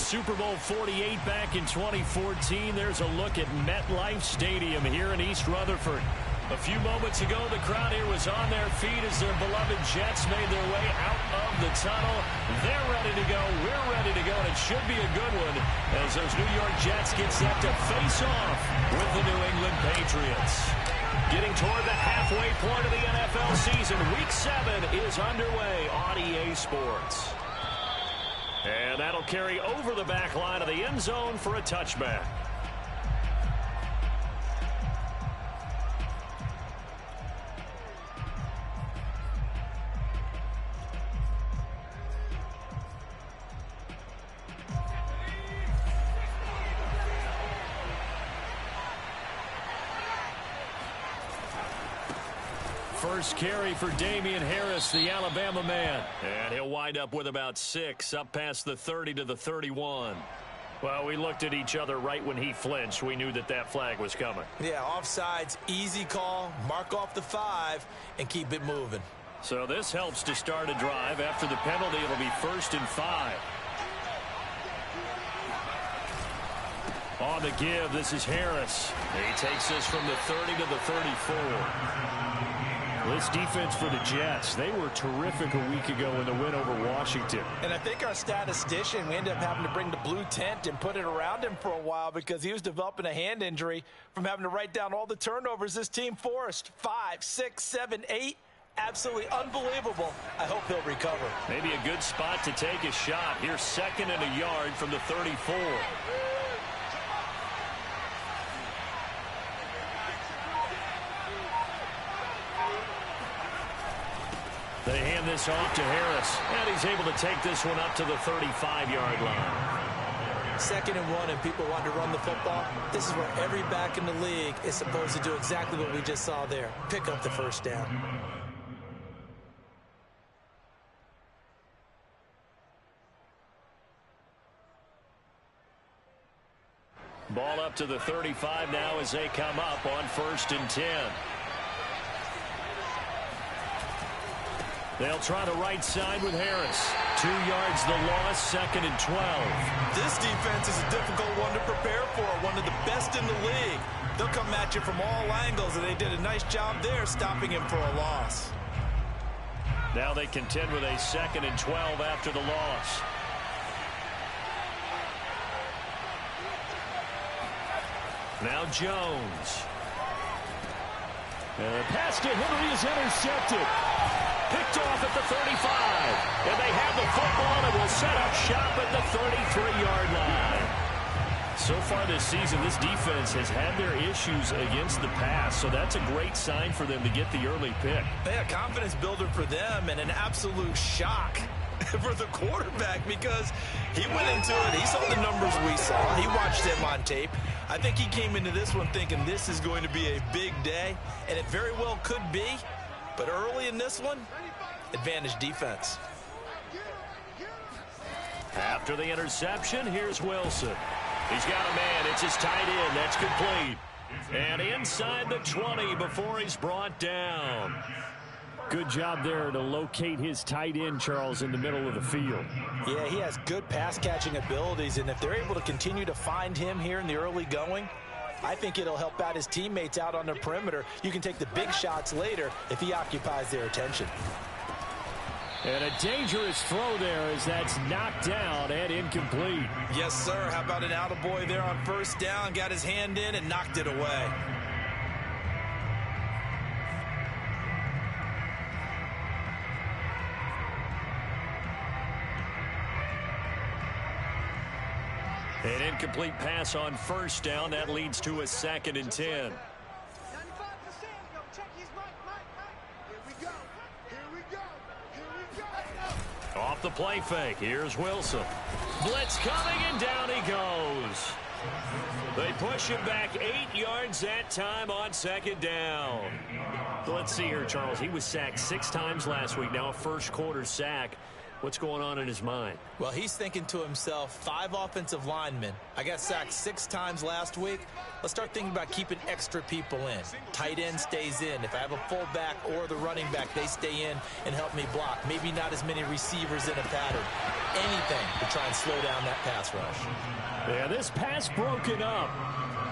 Super Bowl 48 back in 2014. There's a look at MetLife Stadium here in East Rutherford. A few moments ago, the crowd here was on their feet as their beloved Jets made their way out of the tunnel. They're ready to go. We're ready to go, and it should be a good one as those New York Jets get set to face off with the New England Patriots. Getting toward the halfway point of the NFL season, Week 7 is underway on EA Sports. And that'll carry over the back line of the end zone for a touchback. First carry for Damian Harris, the Alabama man. And he'll wind up with about 6, up past the 30 to the 31. Well, we looked at each other right when he flinched. We knew that that flag was coming. Yeah, offsides, easy call, mark off the 5, and keep it moving. So this helps to start a drive. After the penalty, it'll be 1st and 5. On the give, this is Harris. He takes this from the 30 to the 34. This defense for the Jets, they were terrific a week ago in the win over Washington. And I think our statistician, we ended up having to bring the blue tent and put it around him for a while because he was developing a hand injury from having to write down all the turnovers this team forced. 5, 6, 7, 8. Absolutely unbelievable. I hope he'll recover. Maybe a good spot to take a shot. Here's 2nd and a yard from the 34. They hand this off to Harris, and he's able to take this one up to the 35-yard line. 2nd and 1, and people want to run the football. This is where every back in the league is supposed to do exactly what we just saw there. Pick up the 1st down. Ball up to the 35 now as they come up on 1st and 10. They'll try the right side with Harris. 2 yards the loss, 2nd and 12. This defense is a difficult one to prepare for, one of the best in the league. They'll come at you from all angles, and they did a nice job there stopping him for a loss. Now they contend with a 2nd and 12 after the loss. Now Jones. And the pass to Henry is intercepted. Picked off at the 35. And they have the football and will set up shop at the 33-yard line. So far this season, this defense has had their issues against the pass. So that's a great sign for them to get the early pick. Yeah, confidence builder for them and an absolute shock for the quarterback because he went into it. He saw the numbers we saw. He watched them on tape. I think he came into this one thinking this is going to be a big day, and it very well could be. But early in this one, advantage defense. After the interception, here's Wilson. He's got a man. It's his tight end. That's complete. And inside the 20 before he's brought down. Good job there to locate his tight end, Charles, in the middle of the field. Yeah, he has good pass-catching abilities, and if they're able to continue to find him here in the early going, I think it'll help out his teammates out on the perimeter. You can take the big shots later if he occupies their attention. And a dangerous throw there as that's knocked down and incomplete. Yes, sir. How about an attaboy there on 1st down? Got his hand in and knocked it away. An incomplete pass on 1st down. That leads to a 2nd and 10. Off the play fake. Here's Wilson. Blitz coming, and down he goes. They push him back 8 yards that time on 2nd down. Let's see here, Charles. He was sacked 6 times last week. Now a first quarter sack. What's going on in his mind? Well, he's thinking to himself, 5 offensive linemen. I got sacked 6 times last week. Let's start thinking about keeping extra people in. Tight end stays in. If I have a fullback or the running back, they stay in and help me block. Maybe not as many receivers in a pattern. Anything to try and slow down that pass rush. Yeah, this pass broken up.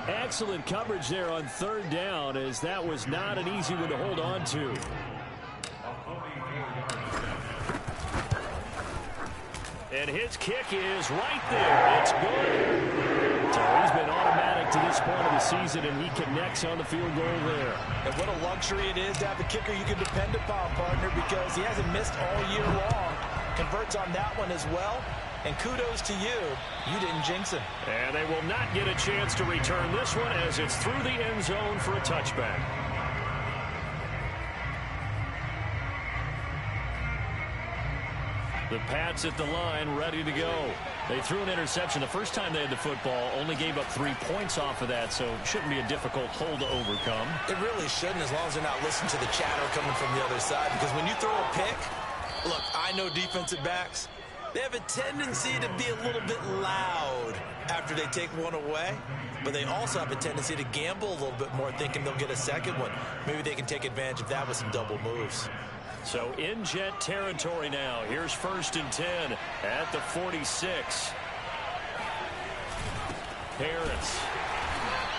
Excellent coverage there on 3rd down, as that was not an easy one to hold on to. And his kick is right there. It's good. So he's been automatic to this point of the season, and he connects on the field goal there. And what a luxury it is to have a kicker you can depend upon, partner, because he hasn't missed all year long. Converts on that one as well. And kudos to you. You didn't jinx him. And they will not get a chance to return this one, as it's through the end zone for a touchback. The Pats at the line, ready to go. They threw an interception the first time they had the football, only gave up 3 points off of that, so it shouldn't be a difficult hole to overcome. It really shouldn't, as long as they're not listening to the chatter coming from the other side, because when you throw a pick, look, I know defensive backs, they have a tendency to be a little bit loud after they take one away, but they also have a tendency to gamble a little bit more, thinking they'll get a second one. Maybe they can take advantage of that with some double moves. So in Jet territory now. Here's 1st and 10 at the 46. Harris.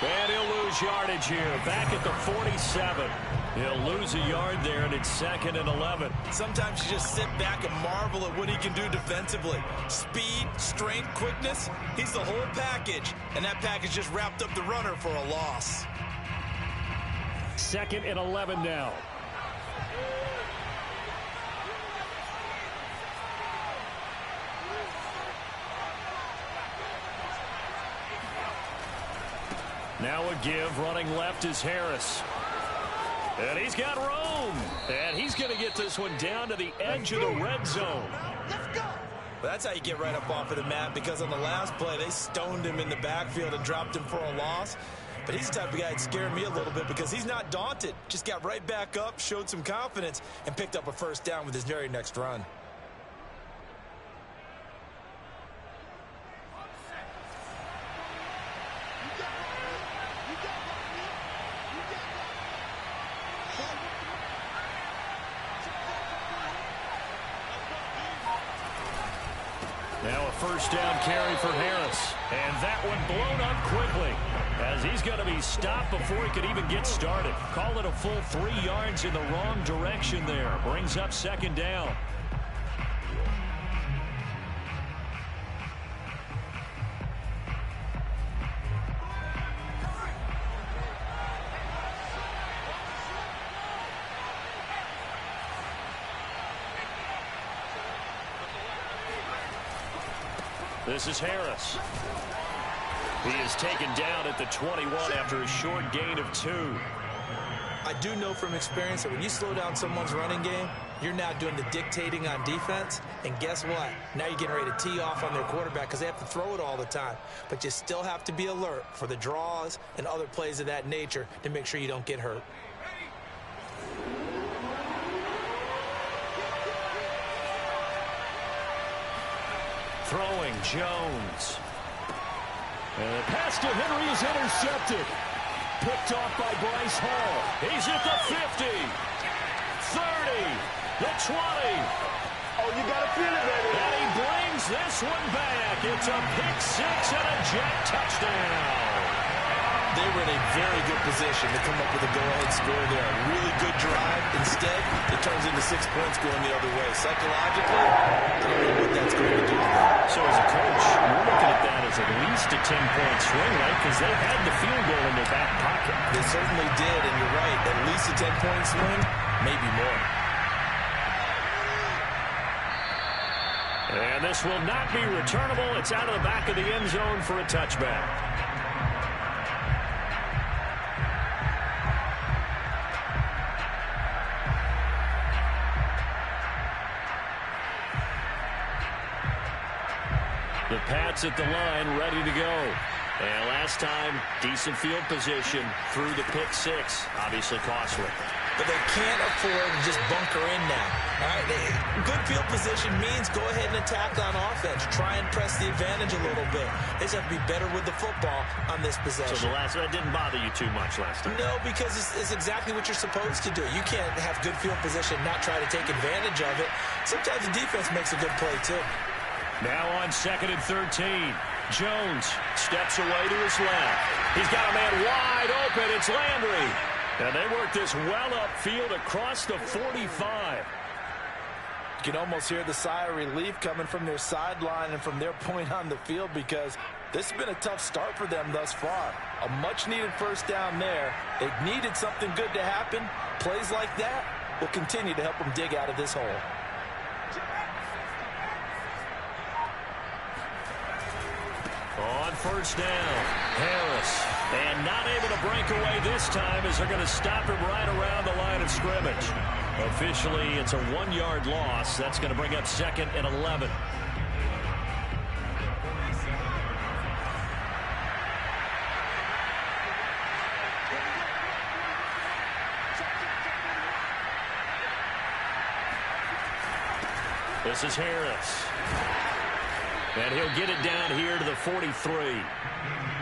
And he'll lose yardage here. Back at the 47. He'll lose a yard there, and it's 2nd and 11. Sometimes you just sit back and marvel at what he can do defensively. Speed, strength, quickness. He's the whole package. And that package just wrapped up the runner for a loss. 2nd and 11 now. Now a give, running left is Harris. And he's got room. And he's going to get this one down to the edge of the red zone. Let's go. Well, that's how you get right up off of the mat, because on the last play, they stoned him in the backfield and dropped him for a loss. But he's the type of guy that scared me a little bit, because he's not daunted. Just got right back up, showed some confidence, and picked up a 1st down with his very next run. Now a 1st down carry for Harris. And that one blown up quickly, as he's going to be stopped before he could even get started. Call it a full 3 yards in the wrong direction there. Brings up 2nd down. This is Harris. He is taken down at the 21 after a short gain of 2. I do know from experience that when you slow down someone's running game, you're now doing the dictating on defense. And guess what? Now you're getting ready to tee off on their quarterback, because they have to throw it all the time. But you still have to be alert for the draws and other plays of that nature to make sure you don't get hurt. Throwing Jones. And the pass to Henry is intercepted. Picked off by Bryce Hall. He's at the 50. 30. The 20. Oh, you got to feel it, baby. And he brings this one back. It's a pick 6 and a Jet touchdown. They were in a very good position to come up with a go-ahead score there. A really good drive. Instead, it turns into 6 points going the other way. Psychologically, I don't know what that's going to do to them. So as a coach, you're looking at that as at least a 10-point swing, right? Because they had the field goal in their back pocket. They certainly did, and you're right. At least a 10-point swing, maybe more. And this will not be returnable. It's out of the back of the end zone for a touchback. The Pats at the line, ready to go. And last time, decent field position through the pick six. Obviously costly. But they can't afford to just bunker in now. All right, good field position means go ahead and attack on offense. Try and press the advantage a little bit. They just have to be better with the football on this possession. So that didn't bother you too much last time? No, because it's exactly what you're supposed to do. You can't have good field position and not try to take advantage of it. Sometimes the defense makes a good play, too. Now on 2nd and 13. Jones steps away to his left. He's got a man wide open. It's Landry. And they work this well upfield across the 45. You can almost hear the sigh of relief coming from their sideline and from their point on the field, because this has been a tough start for them thus far. A much-needed first down there. They've needed something good to happen. Plays like that will continue to help them dig out of this hole. On first down, Harris. And not able to break away this time as they're going to stop him right around the line of scrimmage. Officially, it's a 1-yard loss. That's going to bring up 2nd and 11. This is Harris. And he'll get it down here to the 43.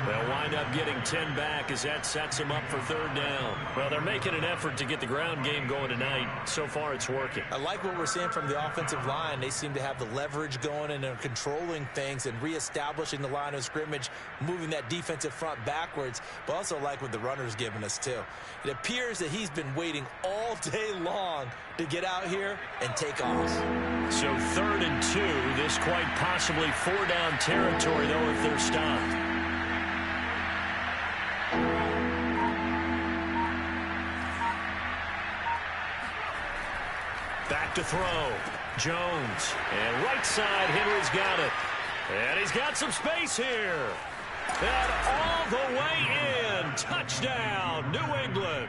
They'll wind up getting 10 back as that sets them up for 3rd down. Well, they're making an effort to get the ground game going tonight. So far, it's working. I like what we're seeing from the offensive line. They seem to have the leverage going, and they're controlling things and reestablishing the line of scrimmage, moving that defensive front backwards, but also like what the runner's giving us, too. It appears that he's been waiting all day long to get out here and take off. So 3rd and 2. This quite possibly 4-down territory, though, if they're stopped. Back to throw. Jones. And right side, Henry's got it. And he's got some space here. And all the way in. Touchdown, New England.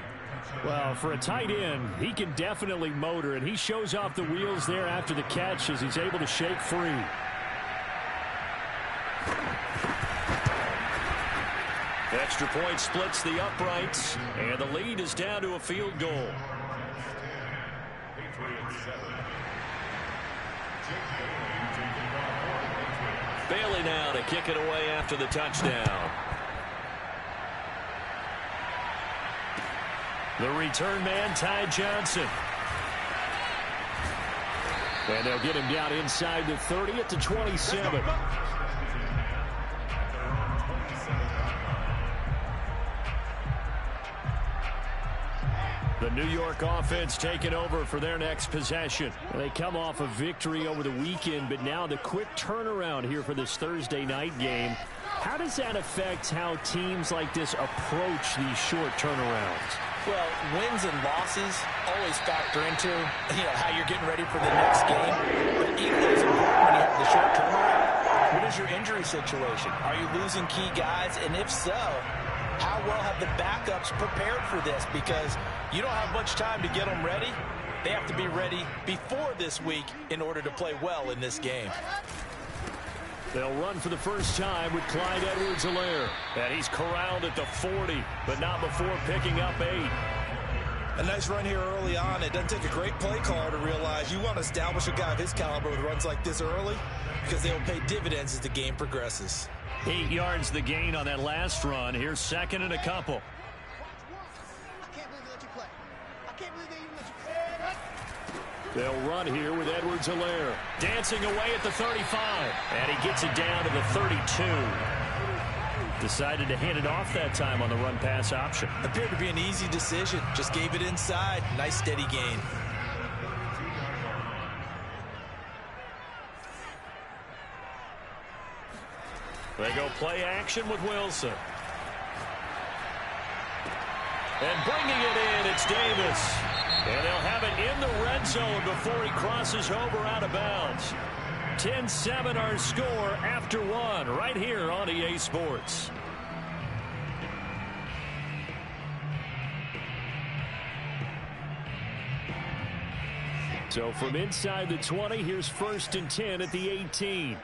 Well, for a tight end, he can definitely motor, and he shows off the wheels there after the catch as he's able to shake free. Extra point splits the uprights, and the lead is down to a field goal. Bailey now to kick it away after the touchdown. The return man, Ty Johnson. And they'll get him down inside the 30 at the 27. The New York offense taking over for their next possession. They come off a victory over the weekend, but now the quick turnaround here for this Thursday night game. How does that affect how teams like this approach these short turnarounds? Well, wins and losses always factor into, how you're getting ready for the next game. But equally as important when you have the short turnaround, what is your injury situation? Are you losing key guys? And if so, how well have the backups prepared for this? Because you don't have much time to get them ready. They have to be ready before this week in order to play well in this game. They'll run for the first time with Clyde Edwards-Helaire. And he's corralled at the 40, but not before picking up 8. A nice run here early on. It doesn't take a great play caller to realize you want to establish a guy of his caliber with runs like this early, because they will pay dividends as the game progresses. 8 yards the gain on that last run. Here's 2nd and a couple. They'll run here with Edwards-Helaire. Dancing away at the 35. And he gets it down to the 32. Decided to hand it off that time on the run-pass option. Appeared to be an easy decision. Just gave it inside. Nice steady gain. They go play action with Wilson. And bringing it in, it's Davis. And they'll have it in the red zone before he crosses over out of bounds. 10-7 our score after 1 right here on EA Sports. So from inside the 20, here's 1st and 10 at the 18.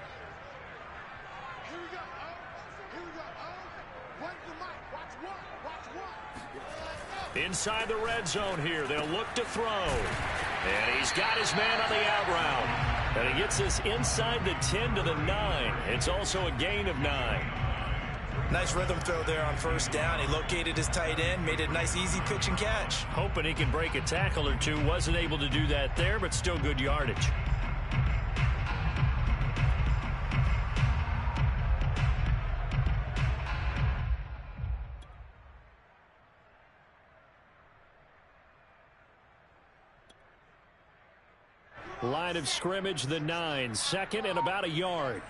Inside the red zone here, they'll look to throw. And he's got his man on the out route. And he gets this inside the 10 to the 9. It's also a gain of 9. Nice rhythm throw there on first down. He located his tight end, made it a nice easy pitch and catch. Hoping he can break a tackle or two. Wasn't able to do that there, but still good yardage. Line of scrimmage, the 9. Second and about a yard.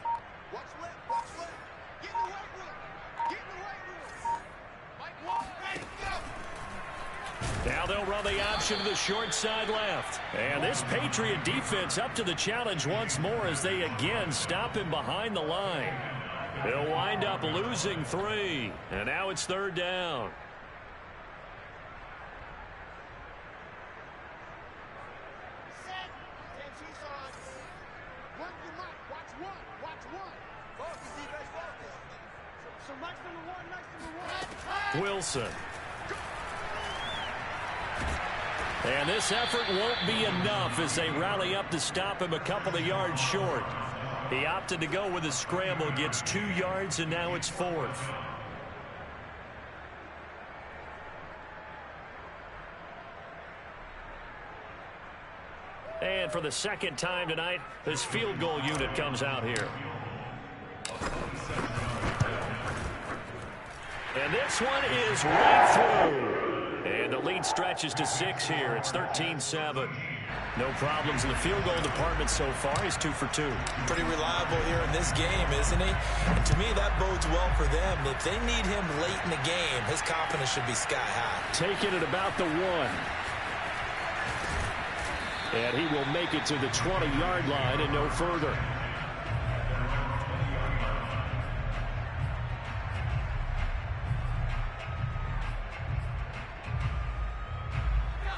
Watch left, watch left. Get in the weight room. Get in the weight room. Mike, walk, go. Now they'll run the option to the short side left. And this Patriot defense up to the challenge once more as they again stop him behind the line. They'll wind up losing 3. And now it's third down. Wilson. And this effort won't be enough as they rally up to stop him a couple of yards short. He opted to go with a scramble, gets 2 yards, and now it's 4th. And for the second time tonight, this field goal unit comes out here. And this one is right through. And the lead stretches to 6 here. It's 13-7. No problems in the field goal department so far. He's 2 for 2. Pretty reliable here in this game, isn't he? And to me, that bodes well for them. If they need him late in the game, his confidence should be sky high. Taking it about the 1. And he will make it to the 20-yard line and no further.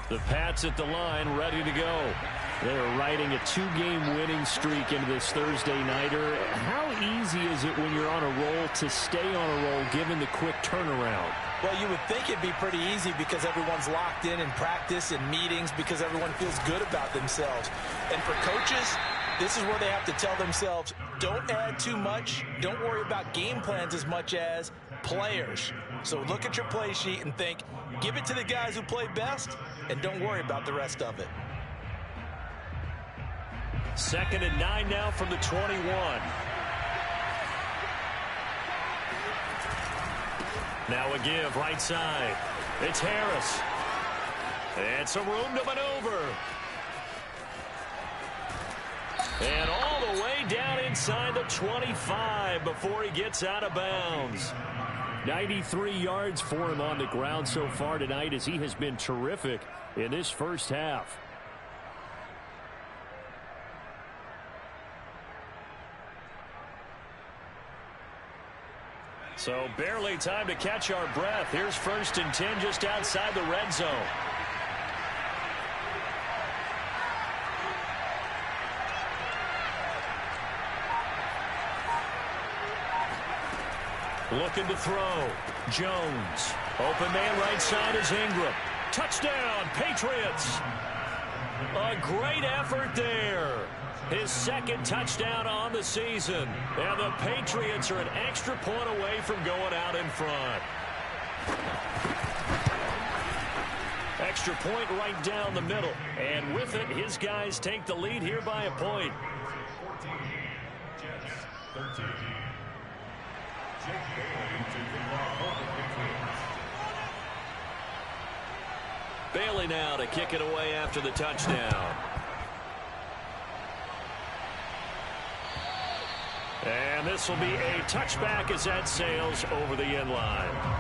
The Pats at the line, ready to go. They're riding a 2-game winning streak into this Thursday nighter. How easy is it when you're on a roll to stay on a roll given the quick turnaround? Well, you would think it'd be pretty easy because everyone's locked in practice and meetings because everyone feels good about themselves. And for coaches, this is where they have to tell themselves, don't add too much. Don't worry about game plans as much as players. So look at your play sheet and think, give it to the guys who play best, and don't worry about the rest of it. 2nd and 9 now from the 21. Now a give right side. It's Harris. And some room to maneuver. And all the way down inside the 25 before he gets out of bounds. 93 yards for him on the ground so far tonight as he has been terrific in this first half. So barely time to catch our breath. Here's 1st and 10 just outside the red zone. Looking to throw. Jones. Open man right side is Ingram. Touchdown, Patriots. A great effort there. His 2nd touchdown on the season. And the Patriots are an extra point away from going out in front. Extra point right down the middle. And with it, his guys take the lead here by a point. 14, Jets, 13. Bailey now to kick it away after the touchdown. And this will be a touchback as that sails over the end line.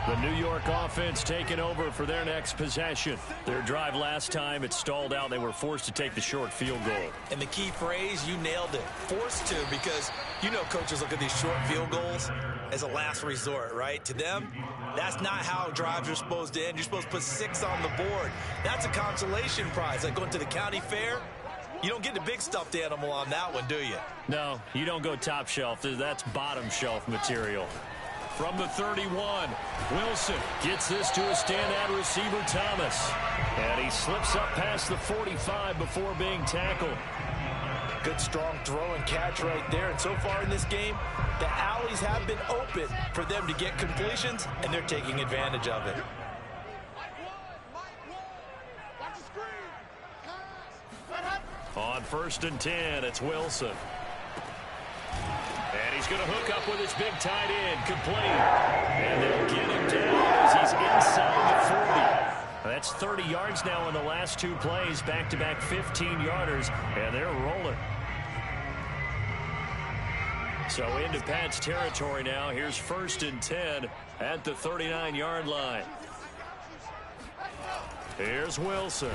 The New York offense taking over for their next possession. Their drive last time, it stalled out. They were forced to take the short field goal. And the key phrase, you nailed it. Forced to, because You know coaches look at these short field goals as a last resort, right? To them, that's not how drives are supposed to end. You're supposed to put 6 on the board. That's a consolation prize. Like going to the county fair, you don't get the big stuffed animal on that one, do you? No, you don't go top shelf. That's bottom shelf material. From the 31, Wilson gets this to a standout receiver, Thomas. And he slips up past the 45 before being tackled. Good, strong throw and catch right there. And so far in this game, the alleys have been open for them to get completions, and they're taking advantage of it. On 1st and 10, it's Wilson. And he's going to hook up with his big tight end, complete. And they'll get him down as he's inside the 40. That's 30 yards now in the last 2 plays, back-to-back 15-yarders, and they're rolling. So into Pat's territory now. Here's 1st and 10 at the 39-yard line. Here's Wilson.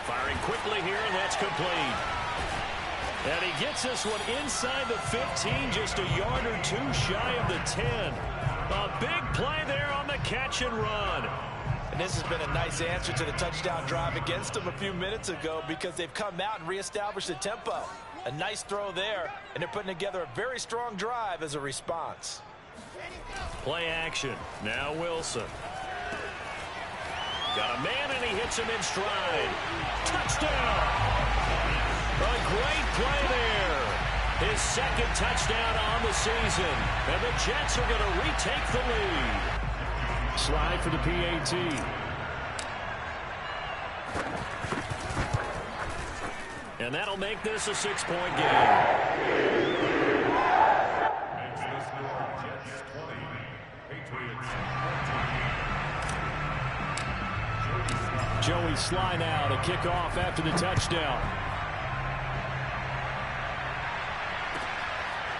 Firing quickly here, and that's complete. And he gets this one inside the 15, just a yard or 2 shy of the 10. A big play there on the catch and run. And this has been a nice answer to the touchdown drive against them a few minutes ago, because they've come out and reestablished the tempo. A nice throw there, and they're putting together a very strong drive as a response. Play action. Now Wilson. Got a man, and he hits him in stride. Touchdown! A great play there. His 2nd touchdown on the season. And the Jets are going to retake the lead. Slide for the PAT. And that'll make this a 6-point game. Makes the score Jets 20, Patriots 14. Joey Sly now to kick off after the touchdown.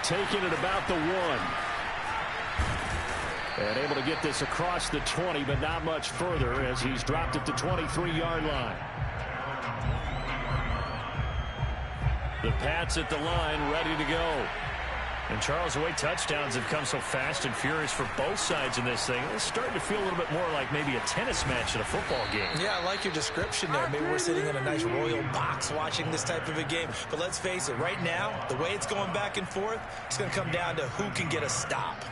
Taking it about the 1. And able to get this across the 20, but not much further as he's dropped at the 23-yard line. The Pats at the line, ready to go. And Charles, the way touchdowns have come so fast and furious for both sides in this thing, it's starting to feel a little bit more like maybe a tennis match at a football game. Yeah, I like your description there. Maybe we're sitting in a nice royal box watching this type of a game. But let's face it, right now, the way it's going back and forth, it's going to come down to who can get a stop.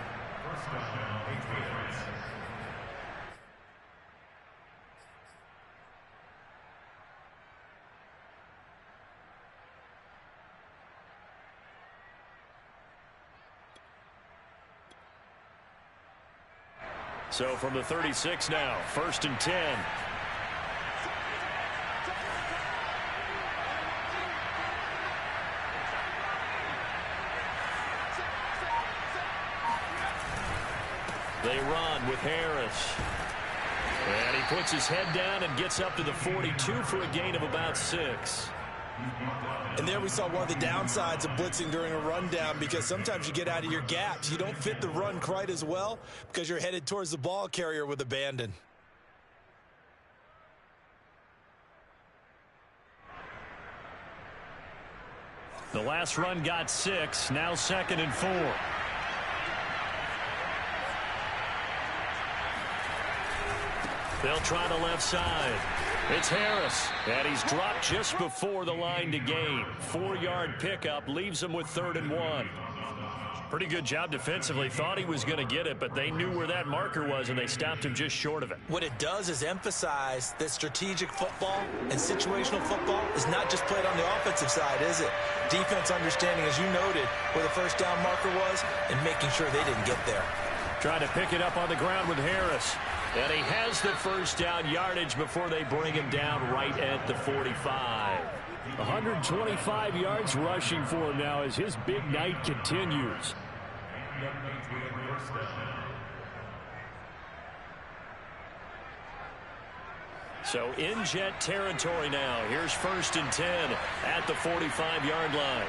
So from the 36 now, 1st and 10. They run with Harris. And he puts his head down and gets up to the 42 for a gain of about 6. And there we saw one of the downsides of blitzing during a rundown, because sometimes you get out of your gaps. You don't fit the run quite as well because you're headed towards the ball carrier with abandon. The last run got 6, now 2nd and 4. They'll try the left side. It's Harris, and he's dropped just before the line to gain. 4-yard pickup leaves him with 3rd and 1. Pretty good job defensively. Thought he was going to get it, but they knew where that marker was, and they stopped him just short of it. What it does is emphasize that strategic football and situational football is not just played on the offensive side, is it? Defense understanding, as you noted, where the first down marker was and making sure they didn't get there. Trying to pick it up on the ground with Harris. And he has the first down yardage before they bring him down right at the 45. 125 yards rushing for him now as his big night continues. So in Jet territory now. Here's 1st and 10 at the 45-yard line.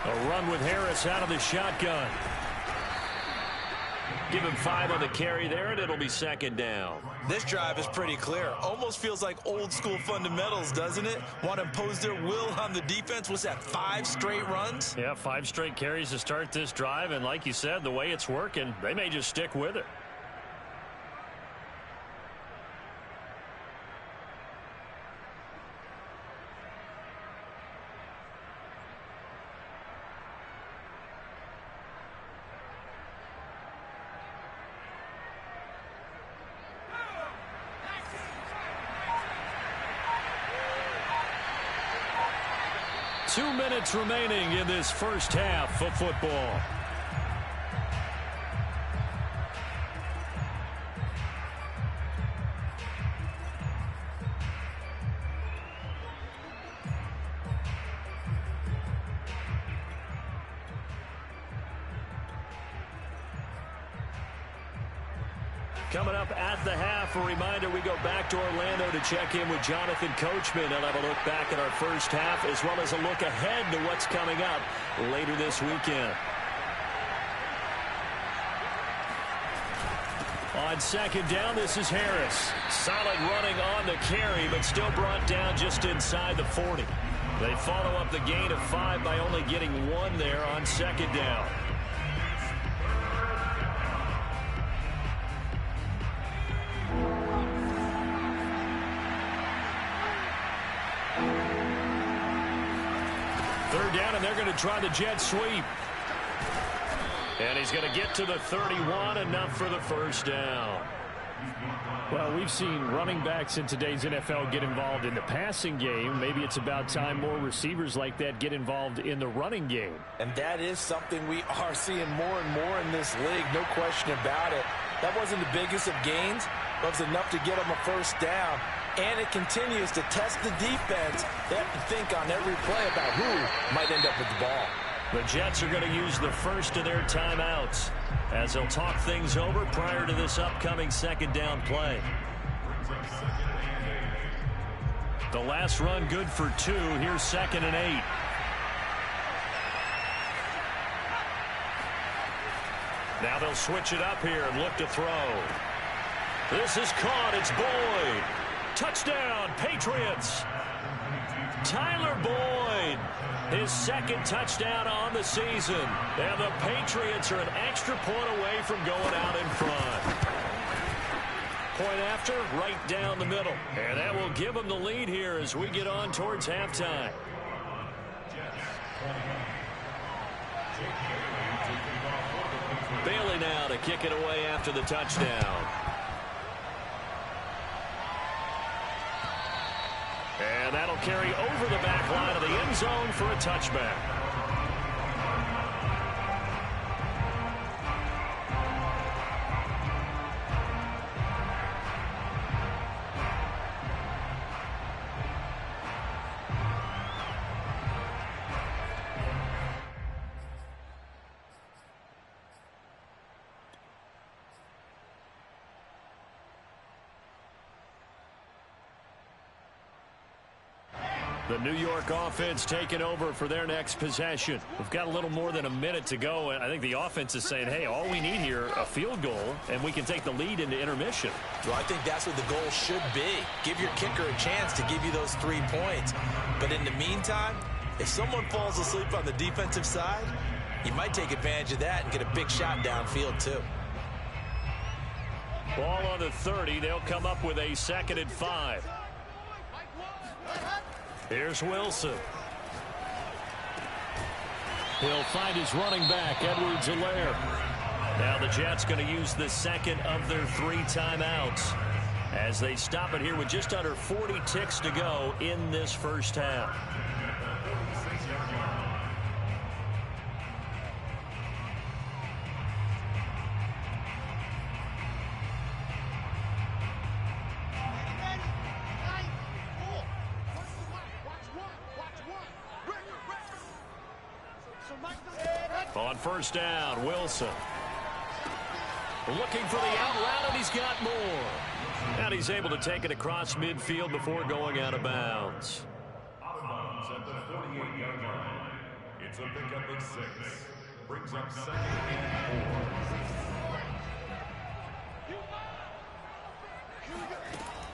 A run with Harris out of the shotgun. Give him 5 on the carry there, and it'll be 2nd down. This drive is pretty clear. Almost feels like old school fundamentals, doesn't it? Want to impose their will on the defense. What's that, 5 straight runs? Yeah, 5 straight carries to start this drive. And like you said, the way it's working, they may just stick with it. Two minutes remaining in this first half of football. Coming up at the half, a reminder we go back to Orlando to check in with Jonathan Coachman and have a look back at our first half as well as a look ahead to what's coming up later this weekend. On second down, this is Harris. Solid running on the carry, but still brought down just inside the 40. They follow up the gain of 5 by only getting 1 there on second down. Third down, and they're going to try the jet sweep. And he's going to get to the 31, enough for the first down. Well, we've seen running backs in today's NFL get involved in the passing game. Maybe it's about time more receivers like that get involved in the running game. And that is something we are seeing more and more in this league, no question about it. That wasn't the biggest of gains, but it was enough to get them a first down. And it continues to test the defense. They have to think on every play about who might end up with the ball. The Jets are going to use the first of their timeouts as they'll talk things over prior to this upcoming second down play. The last run good for 2. Here's 2nd and 8. Now they'll switch it up here and look to throw. This is caught. It's Boyd. Touchdown, Patriots. Tyler Boyd, his 2nd touchdown on the season. And the Patriots are an extra point away from going out in front. Point after, right down the middle. And that will give them the lead here as we get on towards halftime. Bailey now to kick it away after the touchdown. And that'll carry over the back line of the end zone for a touchback. The New York offense taking over for their next possession. We've got a little more than a minute to go, and I think the offense is saying, hey, all we need here, a field goal, and we can take the lead into intermission. Well, I think that's what the goal should be. Give your kicker a chance to give you those 3 points. But in the meantime, if someone falls asleep on the defensive side, you might take advantage of that and get a big shot downfield, too. Ball on the 30. They'll come up with a 2nd and 5. Here's Wilson. He'll find his running back, Edwards-Helaire. Now the Jets going to use the 2nd of their 3 timeouts as they stop it here with just under 40 ticks to go in this first half. On first down, Wilson. Looking for the out route, and he's got more. And he's able to take it across midfield before going out of bounds. Out of bounds at the 48-yard line. It's a pickup of 6. Brings up 2nd and 4.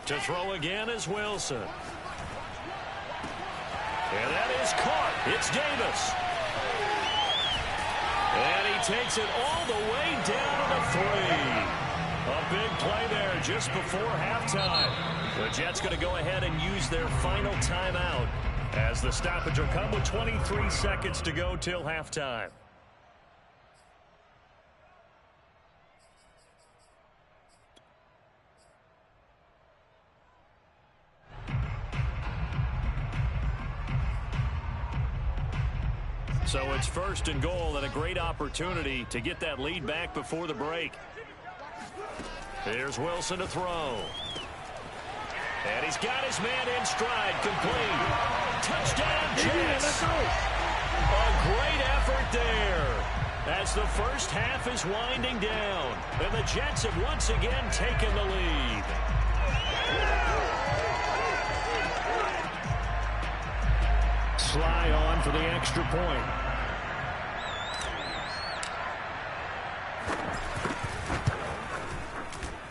To throw again is Wilson. And that is caught. It's Davis. And he takes it all the way down to the 3. A big play there just before halftime. The Jets going to go ahead and use their final timeout as the stoppage will come with 23 seconds to go till halftime. So it's 1st and goal and a great opportunity to get that lead back before the break. Here's Wilson to throw. And he's got his man in stride, complete. Touchdown, Jets. A great effort there as the first half is winding down. And the Jets have once again taken the lead. Sly on for the extra point.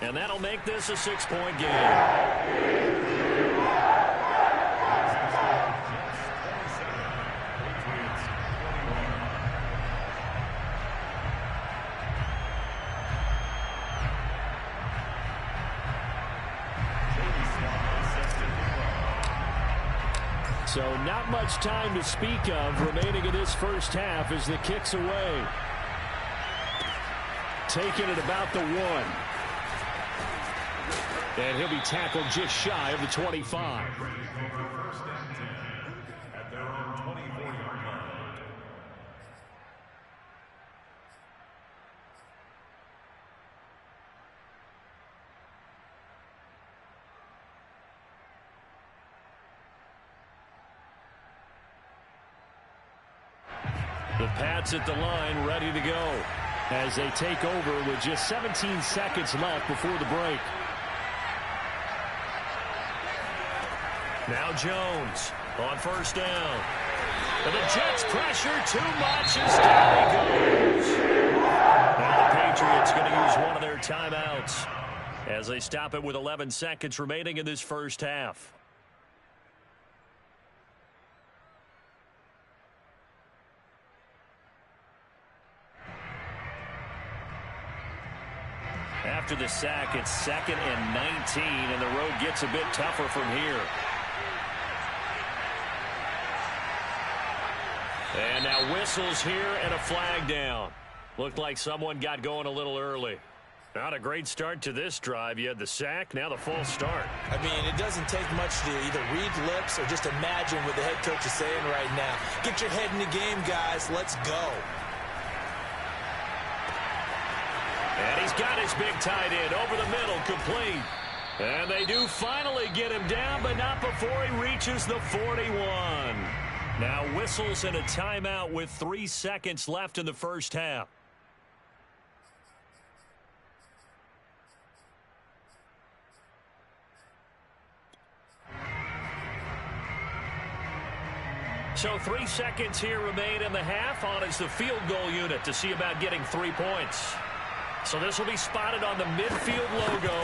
And that'll make this a 6-point game. So not much time to speak of remaining in this first half as the kick's away. Taking it about the 1. And he'll be tackled just shy of the 25. At their own 24-yard line. The Pats at the line, ready to go as they take over with just 17 seconds left before the break. Now Jones on 1st down. And the Jets pressure too much as down he goes. Now the Patriots going to use one of their timeouts as they stop it with 11 seconds remaining in this first half. After the sack, it's 2nd and 19, and the road gets a bit tougher from here. And now whistles here and a flag down. Looked like someone got going a little early. Not a great start to this drive. You had the sack, now the false start. I mean, it doesn't take much to either read lips or just imagine what the head coach is saying right now. Get your head in the game, guys. Let's go. And he's got his big tight end over the middle, complete. And they do finally get him down, but not before he reaches the 41. Now whistles and a timeout with 3 seconds left in the first half. So 3 seconds here remain in the half on as the field goal unit to see about getting 3 points. So this will be spotted on the midfield logo.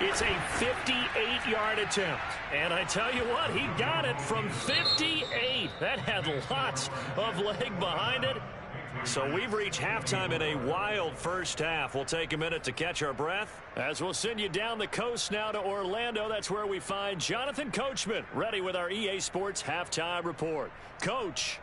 It's a 58-yard attempt. And I tell you what, he got it from 58. That had lots of leg behind it. So we've reached halftime in a wild first half. We'll take a minute to catch our breath as we'll send you down the coast now to Orlando. That's where we find Jonathan Coachman ready with our EA Sports Halftime Report. Coach.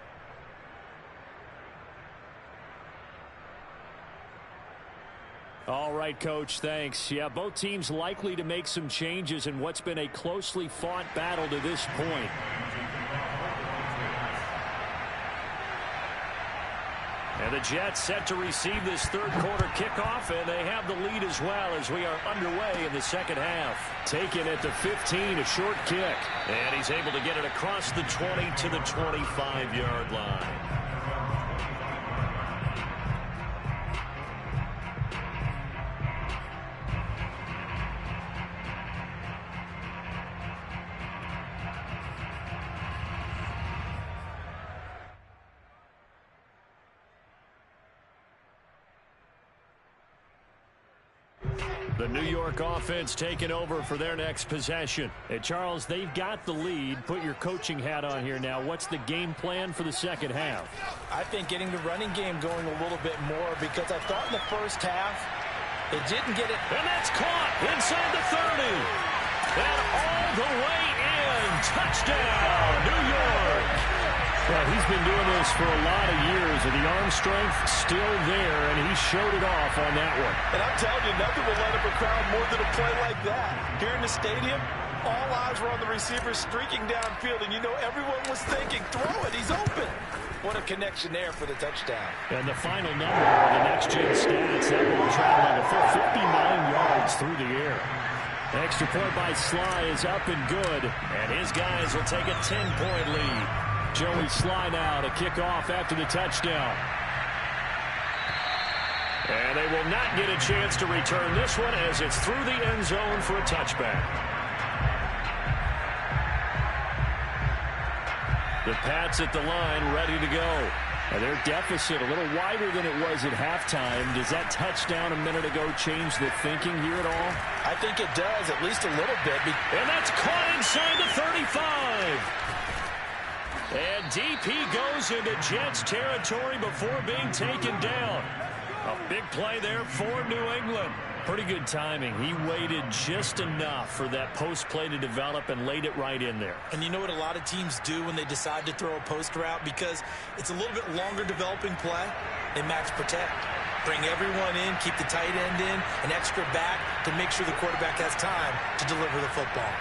All right, Coach, thanks. Yeah, both teams likely to make some changes in what's been a closely fought battle to this point. And the Jets set to receive this third quarter kickoff, and they have the lead as well as we are underway in the second half. Taken at the 15, a short kick. And he's able to get it across the 20 to the 25-yard line. The New York offense taking over for their next possession. Hey, Charles, they've got the lead. Put your coaching hat on here now. What's the game plan for the second half? I think getting the running game going a little bit more, because I thought in the first half it didn't get it. And that's caught inside the 30. And all the way in. Touchdown, New York. Well, he's been doing this for a lot of years, and the arm strength still there, and he showed it off on that one. And I'm telling you, nothing will light up a crowd more than a play like that. Here in the stadium, all eyes were on the receiver streaking downfield, and you know everyone was thinking, throw it, he's open. What a connection there for the touchdown. And the final number of the next-gen stats, that ball traveling a full 59 yards through the air. The extra point by Sly is up and good. And his guys will take a 10-point lead. Joey Sly now to kick off after the touchdown. And they will not get a chance to return this one as it's through the end zone for a touchback. The Pats at the line ready to go. And their deficit a little wider than it was at halftime. Does that touchdown a minute ago change the thinking here at all? I think it does, at least a little bit. And that's caught inside the 35. And DP goes into Jets territory before being taken down. A big play there for New England. Pretty good timing. He waited just enough for that post play to develop and laid it right in there. And you know what a lot of teams do when they decide to throw a post route? Because it's a little bit longer developing play. They max protect. Bring everyone in, keep the tight end in, an extra back to make sure the quarterback has time to deliver the football.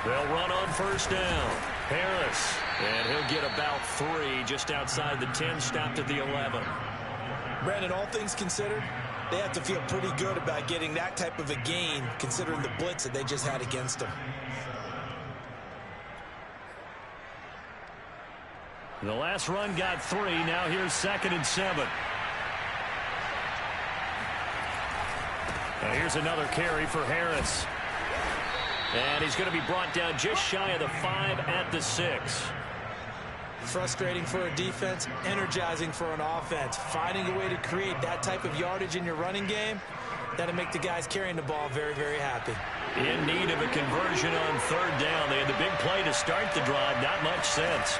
They'll run on first down. Harris. And he'll get about 3 just outside the 10, stopped at the 11. Brandon, all things considered, they have to feel pretty good about getting that type of a gain considering the blitz that they just had against them. The last run got 3. Now here's 2nd and 7. Now here's another carry for Harris. And he's going to be brought down just shy of the 5 at the 6. Frustrating for a defense, energizing for an offense. Finding a way to create that type of yardage in your running game, that'll make the guys carrying the ball very, very happy. In need of a conversion on 3rd down. They had the big play to start the drive. Not much sense.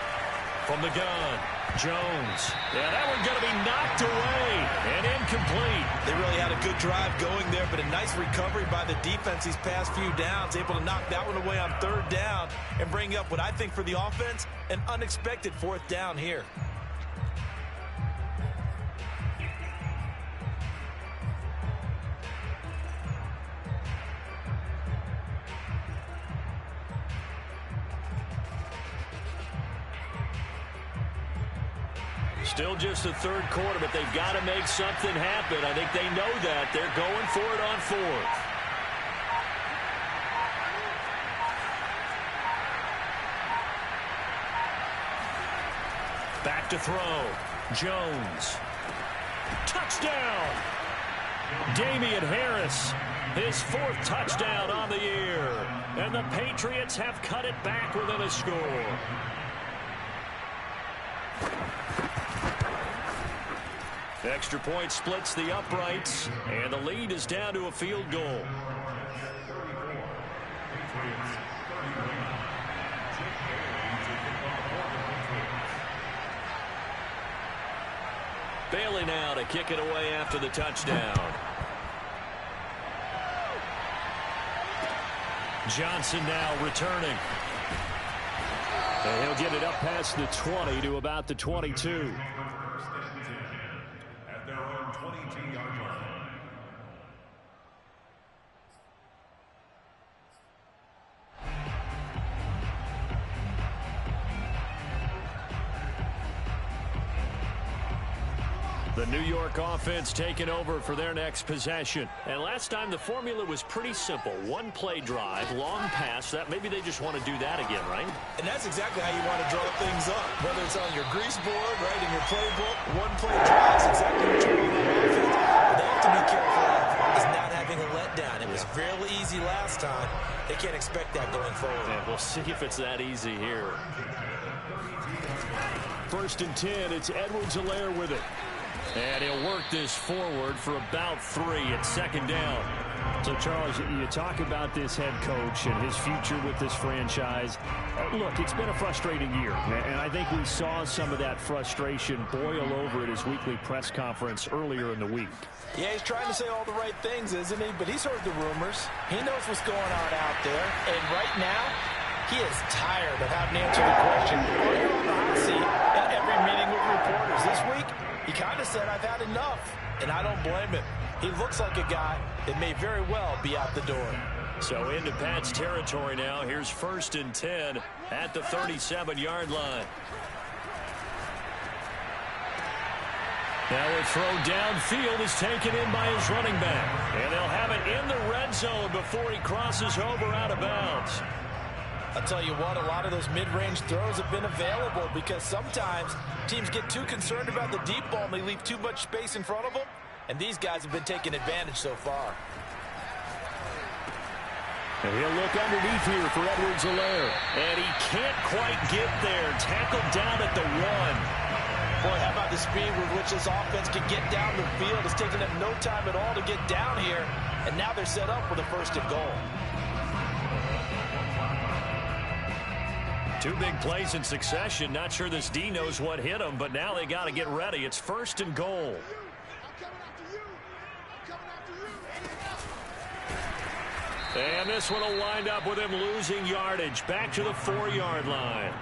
From the gun, Jones. Yeah, that one's going to be knocked away and incomplete. They really had a good drive going there, but a nice recovery by the defense these past few downs. Able to knock that one away on 3rd down and bring up what I think for the offense, an unexpected 4th down here. Still just the 3rd quarter, but they've got to make something happen. I think they know that. They're going for it on 4th. Back to throw. Jones. Touchdown! Damian Harris, his 4th touchdown on the year. And the Patriots have cut it back within a score. Extra point splits the uprights, and the lead is down to a field goal. Bailey now to kick it away after the touchdown. Johnson now returning. And he'll get it up past the 20 to about the 22. At their own 22-yard line. The New York offense taking over for their next possession. And last time the formula was pretty simple. 1-play drive, long pass. That maybe they just want to do that again, right? And that's exactly how you want to draw things up. Whether it's on your grease board, right, in your playbook, 1-play drive is exactly what you want on offense. What they have to be careful of is not having a letdown. It was fairly easy last time. They can't expect that going forward. And we'll see if it's that easy here. 1st and 10, it's Edwards-Helaire with it. And he'll work this forward for about 3 at second down. So, Charles, you talk about this head coach and his future with this franchise. Look, it's been a frustrating year, and I think we saw some of that frustration boil over at his weekly press conference earlier in the week. Yeah, he's trying to say all the right things, isn't he? But he's heard the rumors. He knows what's going on out there. And right now, he is tired of having to answer the question, are you on the hot seat at every meeting with reporters? This week, he kind of said, I've had enough. And I don't blame him. He looks like a guy that may very well be out the door. So into Pat's territory now. Here's 1st and 10 at the 37-yard line. Now a throw downfield is taken in by his running back. And they'll have it in the red zone before he crosses over out of bounds. I'll tell you what, a lot of those mid-range throws have been available because sometimes teams get too concerned about the deep ball and they leave too much space in front of them. And these guys have been taking advantage so far. And he'll look underneath here for Edwards-Helaire. And he can't quite get there. Tackled down at the 1. Boy, how about the speed with which this offense can get down the field? It's taken them no time at all to get down here. And now they're set up for the 1st and goal. 2 big plays in succession. Not sure this D knows what hit him, but now they got to get ready. It's 1st and goal. And this one will wind up with him losing yardage. Back to the 4-yard line.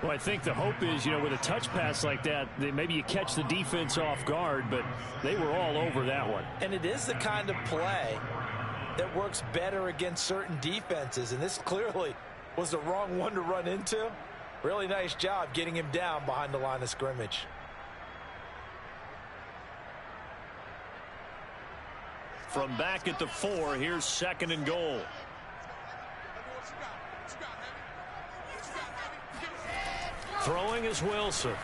Well, I think the hope is, with a touch pass like that, maybe you catch the defense off guard, but they were all over that one. And it is the kind of play that works better against certain defenses, and this clearly was the wrong one to run into. Really nice job getting him down behind the line of scrimmage. From back at the 4, here's 2nd and goal. Throwing is Wilson.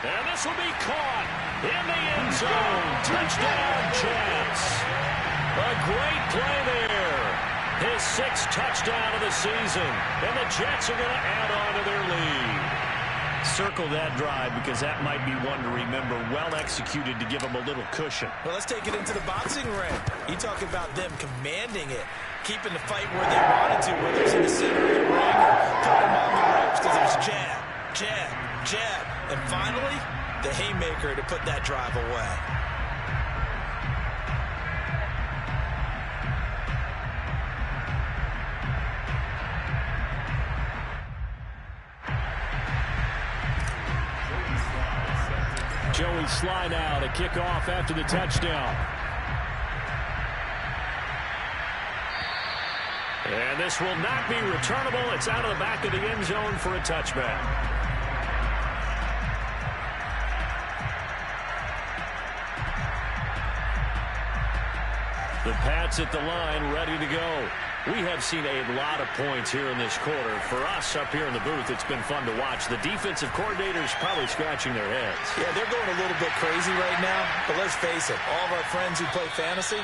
And this will be caught in the end zone. Touchdown, Jets. A great play there. His 6th touchdown of the season. And the Jets are going to add on to their lead. Circle that drive because that might be one to remember. Well executed to give them a little cushion. Well, let's take it into the boxing ring. You talk about them commanding it, keeping the fight where they wanted to, whether it's in the center of the ring or putting them on the ropes, because there's jab, jab, jab, and finally, the haymaker to put that drive away. Joey Sly now to kick off after the touchdown. And this will not be returnable. It's out of the back of the end zone for a touchback. The Pats at the line, ready to go. We have seen a lot of points here in this quarter. For us up here in the booth, it's been fun to watch. The defensive coordinators probably scratching their heads. Yeah, they're going a little bit crazy right now. But let's face it, all of our friends who play fantasy,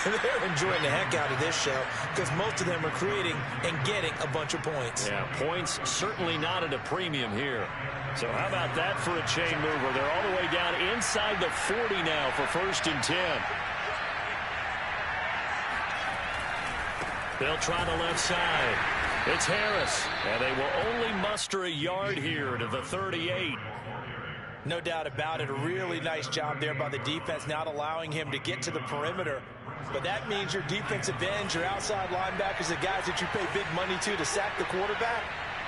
they're enjoying the heck out of this show because most of them are creating and getting a bunch of points. Yeah, points certainly not at a premium here. So how about that for a chain mover? They're all the way down inside the 40 now for 1st and 10. They'll try the left side. It's Harris. And they will only muster a yard here to the 38. No doubt about it. A really nice job there by the defense, not allowing him to get to the perimeter. But that means your defensive ends, your outside linebackers, the guys that you pay big money to sack the quarterback,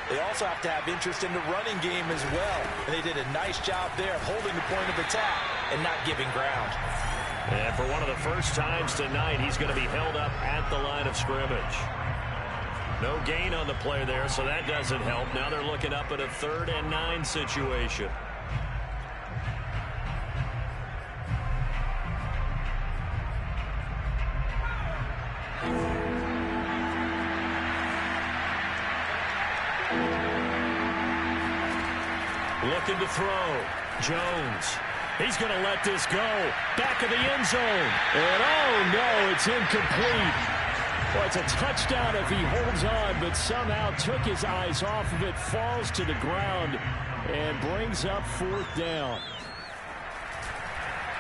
they also have to have interest in the running game as well. And they did a nice job there of holding the point of attack and not giving ground. And for one of the first times tonight, he's going to be held up at the line of scrimmage. No gain on the play there, so that doesn't help. Now they're looking up at a 3rd and 9 situation. Looking to throw. Jones. He's going to let this go. Back of the end zone. And oh no, it's incomplete. Well, it's a touchdown if he holds on, but somehow took his eyes off of it, falls to the ground, and brings up 4th down.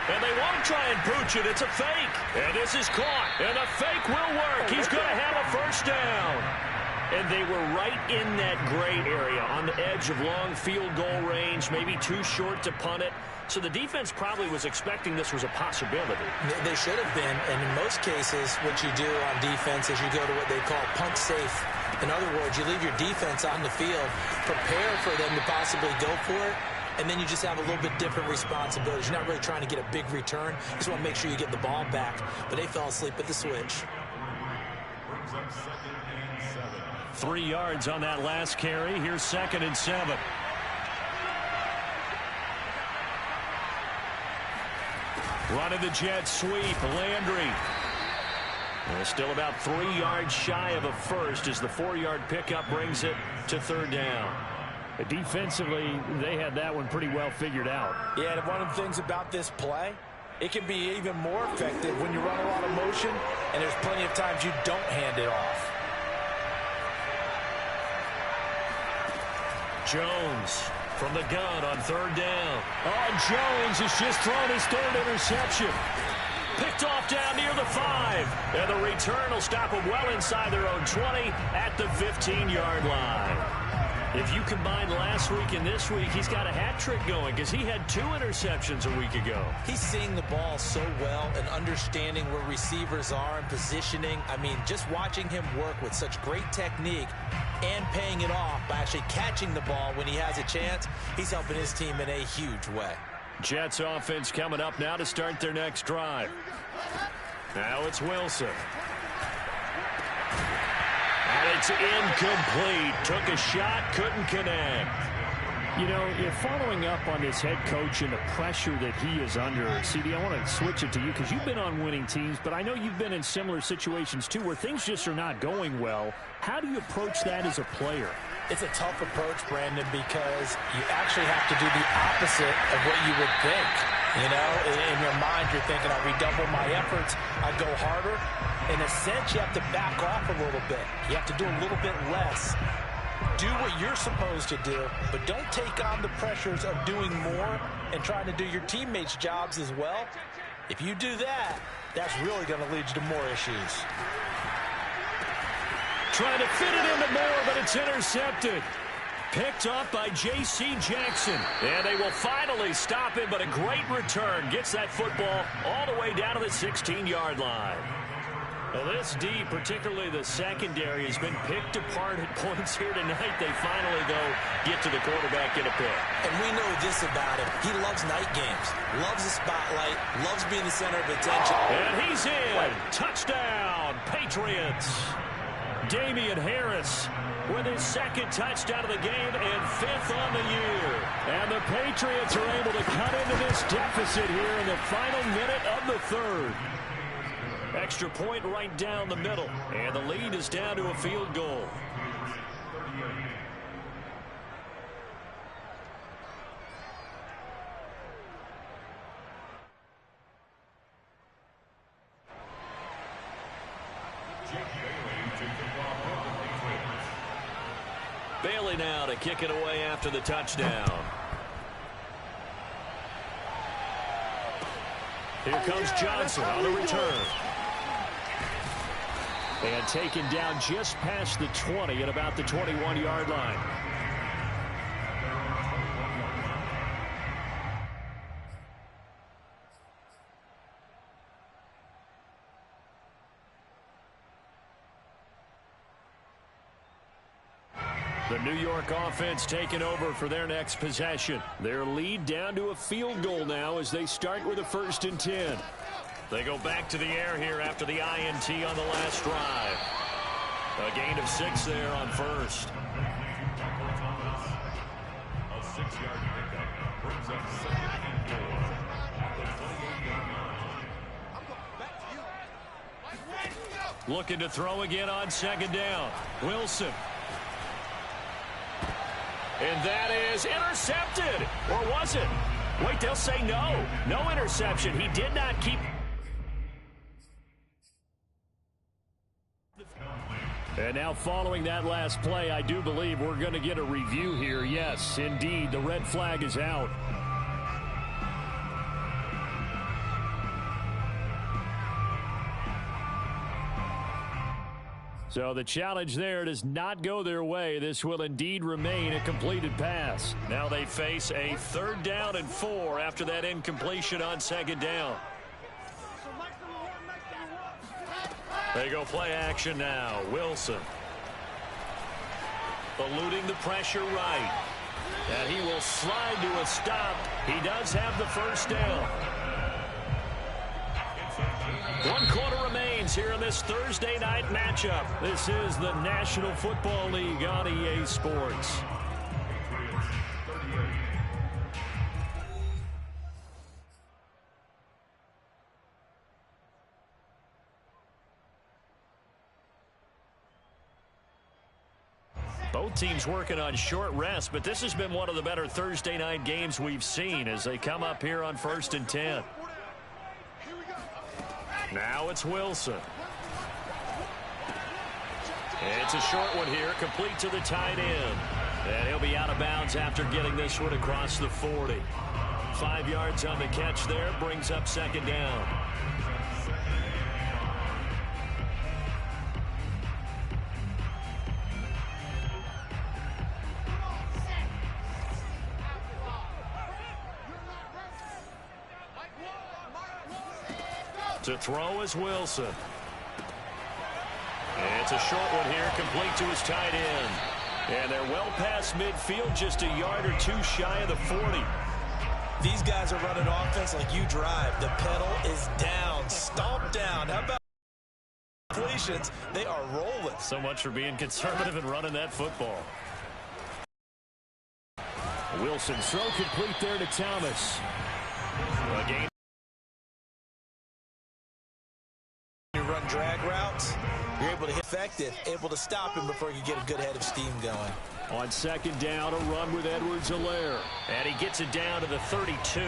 And they won't try and pooch it. It's a fake. And this is caught. And the fake will work. He's going to have a 1st down. And they were right in that gray area on the edge of long field goal range, maybe too short to punt it. So the defense probably was expecting this was a possibility. They should have been. And in most cases, what you do on defense is you go to what they call punt safe. In other words, you leave your defense on the field, prepare for them to possibly go for it, and then you just have a little bit different responsibilities. You're not really trying to get a big return. You just want to make sure you get the ball back. But they fell asleep at the switch. 3 yards on that last carry. Here's 2nd and 7. Running the jet sweep. Landry. Still about 3 yards shy of a first as the 4-yard pickup brings it to 3rd down. Defensively, they had that one pretty well figured out. Yeah, and one of the things about this play, it can be even more effective when you run a lot of motion, and there's plenty of times you don't hand it off. Jones from the gun on 3rd down. Oh, Jones has just thrown his 3rd interception. Picked off down near the 5. And the return will stop them well inside their own 20 at the 15-yard line. If you combine last week and this week, he's got a hat trick going because he had 2 interceptions a week ago. He's seeing the ball so well and understanding where receivers are and positioning. I mean, just watching him work with such great technique and paying it off by actually catching the ball when he has a chance, he's helping his team in a huge way. Jets offense coming up now to start their next drive. Now it's Wilson. And it's incomplete. Took a shot, couldn't connect. You know, if following up on this head coach and the pressure that he is under, CD, I want to switch it to you because you've been on winning teams, but I know you've been in similar situations too where things just are not going well. How do you approach that as a player? It's a tough approach, Brandon, because you actually have to do the opposite of what you would think. You know, in your mind, you're thinking, I'll redouble my efforts. I go harder. In a sense, you have to back off a little bit. You have to do a little bit less. Do what you're supposed to do, but don't take on the pressures of doing more and trying to do your teammates' jobs as well. If you do that, that's really going to lead you to more issues. Trying to fit it into Moore, but it's intercepted. Picked up by J.C. Jackson. And they will finally stop him, but a great return. Gets that football all the way down to the 16-yard line. Well, this D, particularly the secondary, has been picked apart at points here tonight. They finally, though, get to the quarterback in a pick. And we know this about him. He loves night games, loves the spotlight, loves being the center of attention. And he's in. Touchdown, Patriots. Damian Harris with his 2nd touchdown of the game and 5th on the year. And the Patriots are able to cut into this deficit here in the final minute of the 3rd. Extra point right down the middle. And the lead is down to a field goal. Bailey now to kick it away after the touchdown. Here comes Johnson on the return. And taken down just past the 20 at about the 21-yard line. The New York offense taking over for their next possession. Their lead down to a field goal now as they start with a 1st and 10. They go back to the air here after the INT on the last drive. A gain of 6 there on 1st. A 6-yard pickup brings up 2nd and 4 at the 28-yard line. Looking to throw again on 2nd down. Wilson. And that is intercepted. Or was it? Wait, they'll say no. No interception. He did not keep And now following that last play, I do believe we're going to get a review here. Yes, indeed, the red flag is out. So the challenge there does not go their way. This will indeed remain a completed pass. Now they face a 3rd down and 4 after that incompletion on 2nd down. They go play action now. Wilson eluding the pressure right. And he will slide to a stop. He does have the 1st down. 1 quarter remains here in this Thursday night matchup. This is the National Football League on EA Sports. Both teams working on short rest, but this has been one of the better Thursday night games we've seen as they come up here on 1st and 10. Now it's Wilson. It's a short one here, complete to the tight end. And he'll be out of bounds after getting this one across the 40. 5 yards on the catch there, brings up 2nd down. To throw is Wilson. It's a short one here, complete to his tight end. And they're well past midfield, just a yard or 2 shy of the 40. These guys are running offense like you drive. The pedal is down, stomped down. How about completions? They are rolling. So much for being conservative and running that football. Wilson throw complete there to Thomas. A game. Run drag routes, you're able to hit effective, able to stop him before you get a good head of steam going. On 2nd down, a run with Edwards-Helaire. And he gets it down to the 32.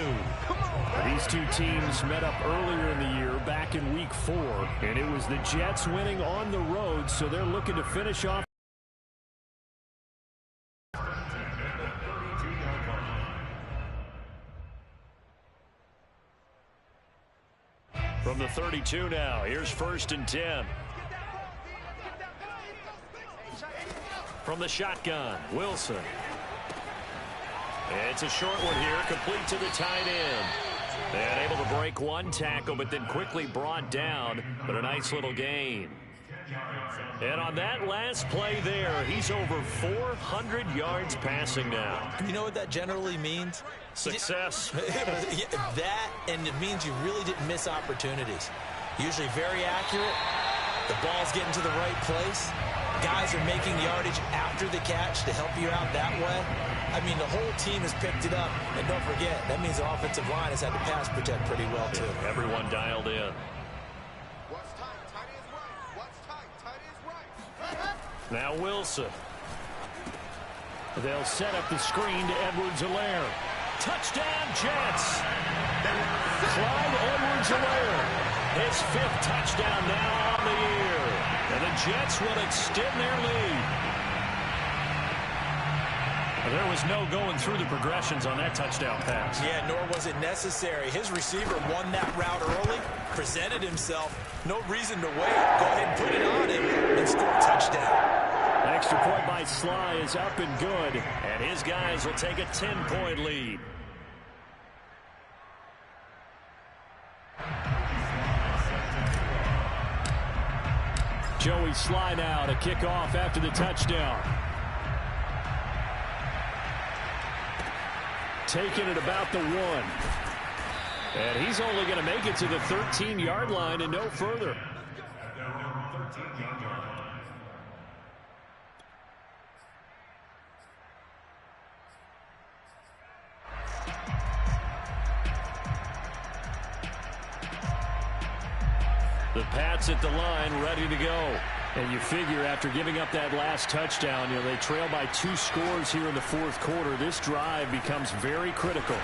These two teams met up earlier in the year, back in Week 4, and it was the Jets winning on the road, so they're looking to finish off. From the 32 now, here's 1st and 10. From the shotgun, Wilson. It's a short one here, complete to the tight end. And able to break 1 tackle, but then quickly brought down, but a nice little gain. And on that last play there, he's over 400 yards passing now. You know what that generally means? Success. That, and it means you really didn't miss opportunities. Usually very accurate. The ball's getting to the right place. Guys are making yardage after the catch to help you out that way. I mean, the whole team has picked it up. And don't forget, that means the offensive line has had to pass protect pretty well, too. Everyone dialed in. What's tight? Tight is right. What's tight? Tight is right. Now Wilson. They'll set up the screen to Edwards-Helaire. Touchdown, Jets. Clyde Edwards-Helaire. His 5th touchdown now on the year. And the Jets will extend their lead. There was no going through the progressions on that touchdown pass. Yeah, nor was it necessary. His receiver won that route early, presented himself. No reason to wait. Go ahead and put it on him and score a touchdown. An extra point by Sly is up and good. And his guys will take a 10-point lead. Joey Sly now to kick off after the touchdown. Taking it about the 1. And he's only going to make it to the 13-yard line and no further. The Pats at the line, ready to go. And you figure after giving up that last touchdown, they trail by 2 scores here in the 4th quarter. This drive becomes very critical.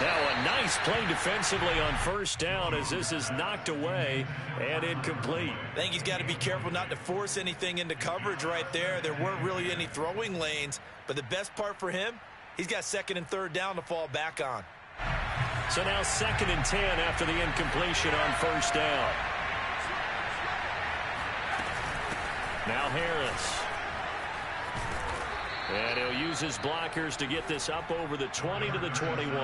Now a nice play defensively on first down as this is knocked away and incomplete. I think he's got to be careful not to force anything into coverage right there. There weren't really any throwing lanes, but the best part for him, he's got second and third down to fall back on. So now 2nd and 10 after the incompletion on first down. Now Harris. And he'll use his blockers to get this up over the 20 to the 21.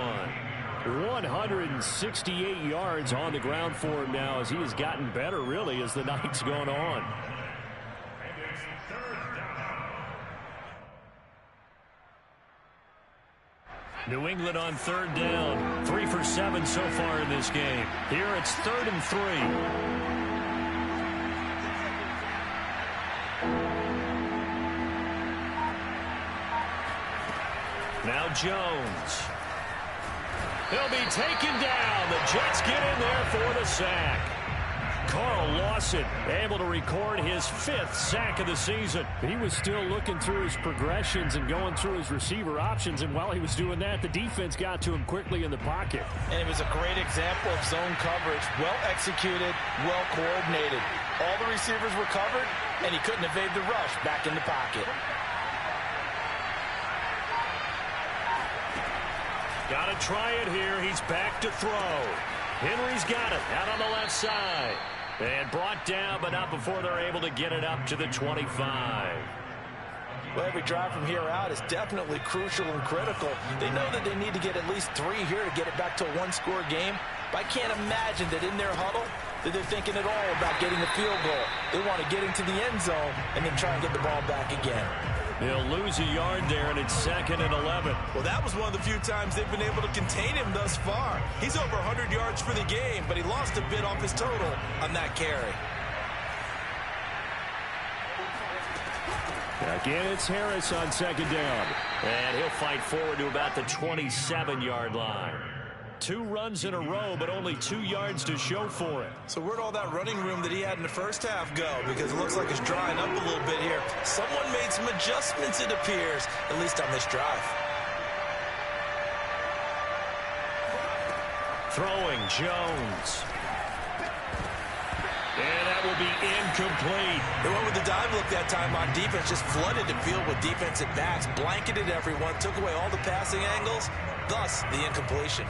168 yards on the ground for him now as he has gotten better, really, as the night's gone on. New England on third down. 3 for 7 so far in this game. Here it's 3rd and 3. Now Jones. He'll be taken down. The Jets get in there for the sack. Carl Lawson able to record his 5th sack of the season. He was still looking through his progressions and going through his receiver options, and while he was doing that, the defense got to him quickly in the pocket. And it was a great example of zone coverage. Well executed, well coordinated. All the receivers were covered, and he couldn't evade the rush back in the pocket. Got to try it here. He's back to throw. Henry's got it out on the left side. And brought down, but not before they're able to get it up to the 25. Well, every drive from here out is definitely crucial and critical. They know that they need to get at least 3 here to get it back to a one-score game. But I can't imagine that in their huddle that they're thinking at all about getting a field goal. They want to get into the end zone and then try and get the ball back again. They'll lose a yard there, and it's 2nd and 11. Well, that was one of the few times they've been able to contain him thus far. He's over 100 yards for the game, but he lost a bit off his total on that carry. Again, it's Harris on 2nd down. And he'll fight forward to about the 27-yard line. 2 runs in a row, but only 2 yards to show for it. So where'd all that running room that he had in the first half go? Because it looks like it's drying up a little bit here. Someone made some adjustments, it appears, at least on this drive. Throwing Jones. And that will be incomplete. They went with the dive look that time on defense, just flooded the field with defensive backs, blanketed everyone, took away all the passing angles, thus the incompletion.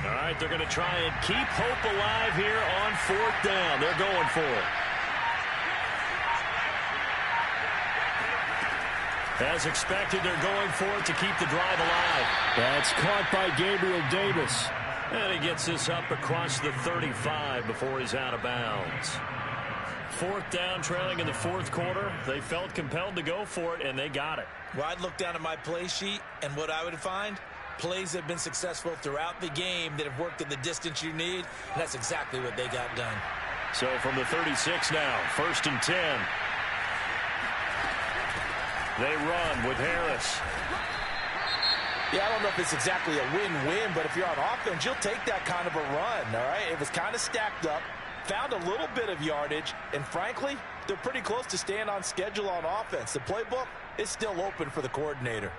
All right, they're going to try and keep hope alive here on 4th down. They're going for it. As expected, they're going for it to keep the drive alive. That's caught by Gabriel Davis. And he gets this up across the 35 before he's out of bounds. 4th down, trailing in the 4th quarter. They felt compelled to go for it, and they got it. Well, I'd look down at my play sheet, and what I would find, plays that have been successful throughout the game that have worked at the distance you need, and that's exactly what they got done. So from the 36 now, 1st and 10. They run with Harris. Yeah, I don't know if it's exactly a win-win, but if you're on offense, you'll take that kind of a run, all right? It was kind of stacked up, found a little bit of yardage, and frankly, they're pretty close to staying on schedule on offense. The playbook is still open for the coordinator.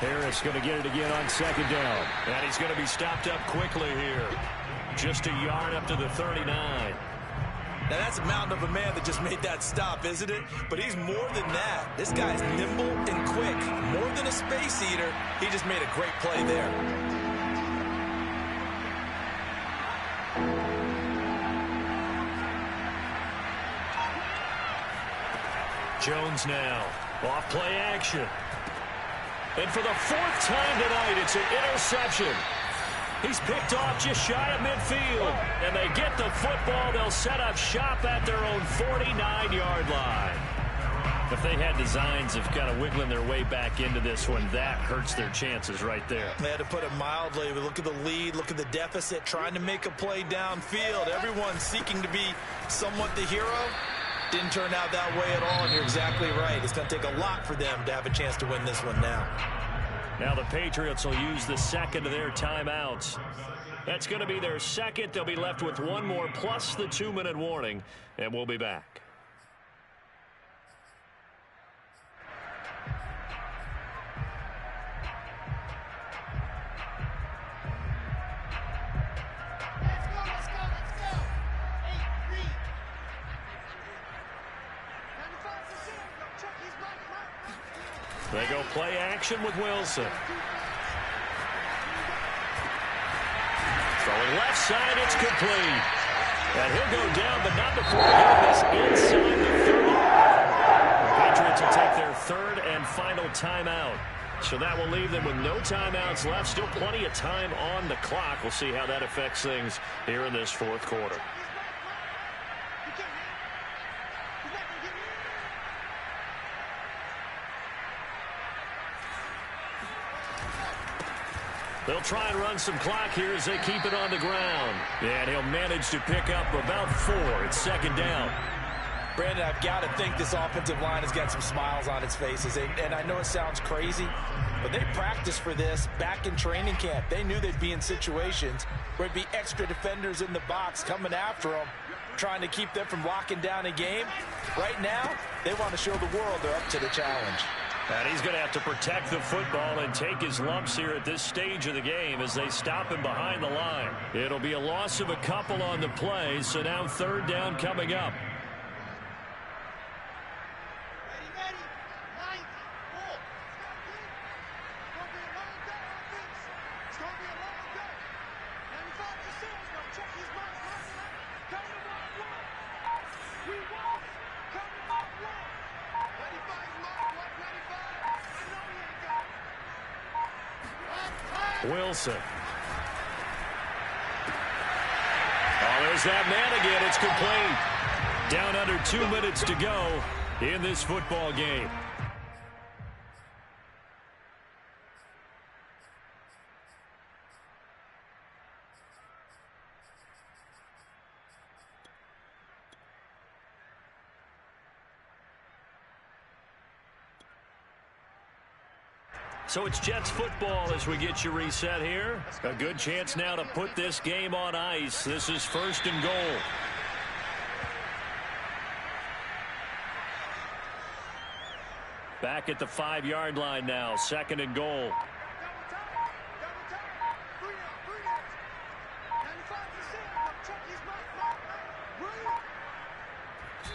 Harris going to get it again on 2nd down. And he's going to be stopped up quickly here. Just a yard up to the 39. Now, that's a mountain of a man that just made that stop, isn't it? But he's more than that. This guy's nimble and quick. More than a space eater. He just made a great play there. Jones now. Off play action. And for the 4th time tonight, it's an interception. He's picked off just shy of midfield. And they get the football. They'll set up shop at their own 49-yard line. If they had designs of kind of wiggling their way back into this one, that hurts their chances right there. They had to put it mildly. Look at the lead. Look at the deficit. Trying to make a play downfield. Everyone seeking to be somewhat the hero. Didn't turn out that way at all, and you're exactly right. It's going to take a lot for them to have a chance to win this one now. Now the Patriots will use the second of their timeouts. That's going to be their second. They'll be left with one more plus the 2-minute warning, and we'll be back. They go play action with Wilson. Throwing left side, it's complete. And he'll go down, but not before getting this inside the 30. The Patriots will take their third and final timeout. So that will leave them with no timeouts left. Still plenty of time on the clock. We'll see how that affects things here in this fourth quarter. They'll try and run some clock here as they keep it on the ground. And he'll manage to pick up about 4. It's second down. Brandon, I've got to think this offensive line has got some smiles on its faces. And I know it sounds crazy, but they practiced for this back in training camp. They knew they'd be in situations where it'd be extra defenders in the box coming after them, trying to keep them from locking down a game. Right now, they want to show the world they're up to the challenge. And he's going to have to protect the football and take his lumps here at this stage of the game as they stop him behind the line. It'll be a loss of a couple on the play, so now third down coming up. Wilson. Oh, there's that man again. It's complete. Down under 2 minutes to go in this football game. So it's Jets football as we get you reset here. A good chance now to put this game on ice. This is first and goal. Back at the 5-yard line now. Second and goal.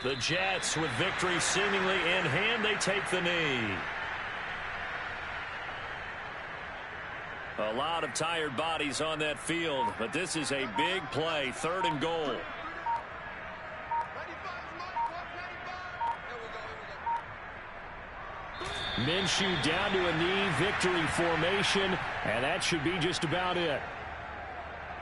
The Jets with victory seemingly in hand. They take the knee. A lot of tired bodies on that field, but this is a big play. Third and goal. Minshew down to a knee, victory formation, and that should be just about it.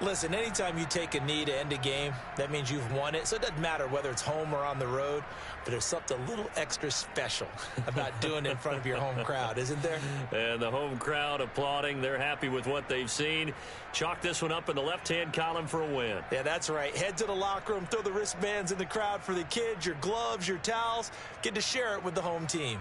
Listen, anytime you take a knee to end a game, that means you've won it. So it doesn't matter whether it's home or on the road, but there's something a little extra special about doing it in front of your home crowd, isn't there? And the home crowd applauding. They're happy with what they've seen. Chalk this one up in the left-hand column for a win. Yeah, that's right. Head to the locker room, throw the wristbands in the crowd for the kids, your gloves, your towels. Get to share it with the home team.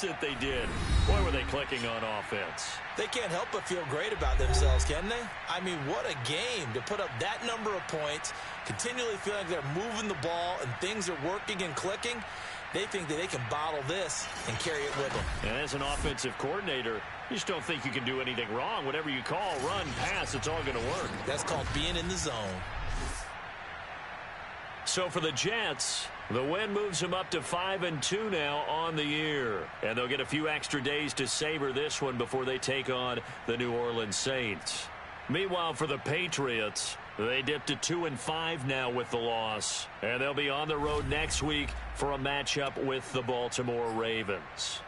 That they did. Boy, were they clicking on offense. They can't help but feel great about themselves, can they? I mean, what a game to put up that number of points, continually feeling like they're moving the ball and things are working and clicking. They think that they can bottle this and carry it with them. And as an offensive coordinator, you just don't think you can do anything wrong. Whatever you call, run, pass, it's all going to work. That's called being in the zone. So for the Jets, the win moves them up to 5-2 now on the year. And they'll get a few extra days to savor this one before they take on the New Orleans Saints. Meanwhile, for the Patriots, they dipped to 2-5 now with the loss. And they'll be on the road next week for a matchup with the Baltimore Ravens.